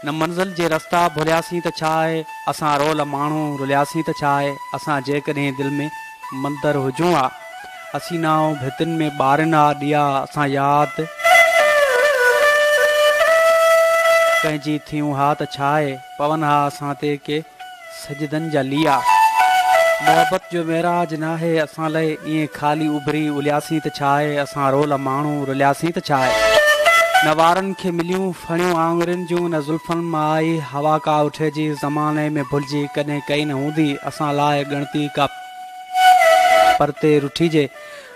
न मंज़िल जे रस्ता भुलियासीं त छा आहे, असां रोल माण्हू रुलियासीं त छा आहे। असां जेकॾहिं दिलि में मंदरु हुजूं हा, असीना भितियुनि में ॿारनि हा ॾिया असां यादि कंहिंजी थियूं हा त छा आहे। पवन हा असां ते के सजदनि जा लिया। मोहबत जो मेराज नाहे असां लाइ ईअं ख़ाली उभरी उलियासीं त छा आहे। असां रोल माण्हू रुलियासीं त छा आहे। न वारनि खे मिलियूं फणियूं आङुरियुनि जूं, न ज़ुल्फनि मां आई हवा का उठे जी ज़माने में भुलिजी कॾहिं कई न हूंदी असां लाइ गणती का परते रुठीजे।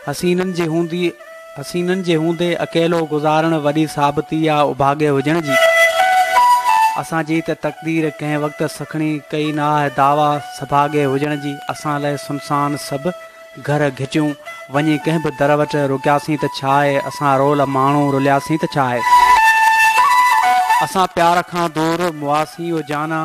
हसीननि जे हूंदे अकेलो गुज़ारण वॾी साबिती आहे उभागे हुजण जी। असांजी त तक़दीर कंहिं वक़्तु सखणी कई न आहे दावा सभागे हुजण जी। असां लाइ सुनसान सभु घर घिचियूं वञी कंहिं बि दर वटि रुकियासीं त छा आहे। असां रोल माण्हू रुलियासीं त छा आहे। असां प्यार खां दूर मुआसी ओ जाना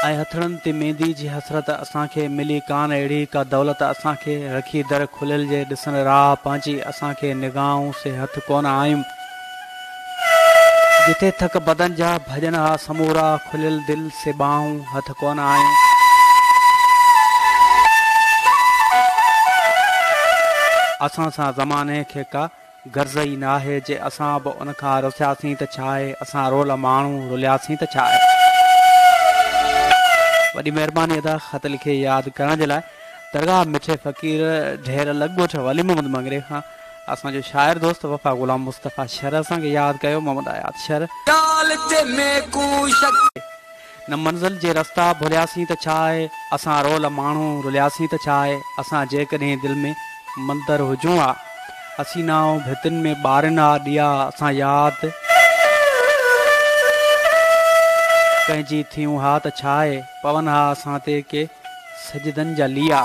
ऐं हथड़नि ते मेंदी जी हसरत असांखे मिली कान अहिड़ी का दौलत असांखे रखी दर खुलियल जे ॾिसण राह पंहिंजी। असांखे निगाहूं से हथ कोन आयूं जिथे थक बदन जा भॼन हा समूरा खुलियल दिलि से बाहूं हथ कोन आयूं। असां सां ज़माने खे का गर्ज़ ई न आहे जे असां बि उन खां रुसियासीं त छा आहे। असां रोल माण्हू रुलियासीं त छा आहे। वॾी महिरबानी अदा ख़त लिखे यादि करण जे लाइ। दरगाह मिठे फ़क़ीर ढेर लॻोठ वली मोहम्मद मंगरे खां असांजो शाइर दोस्त वफ़ा ग़ुलाम मुस्तफ़ा शर असांखे यादि कयो। मोहम्मद आयात शर न मंज़िल जे रस्ता भुलियासीं त छा आहे। असां रोल माण्हू रुलियासीं त छा आहे। असां जेकॾहिं दिलि में मंदरु हुजूं हा, असीना भितियुनि में ॿारनि हा ॾिया असां यादि कंहिंजी थियूं हा त छा आहे। पवन हा असां ते के सजदनि जा लिया।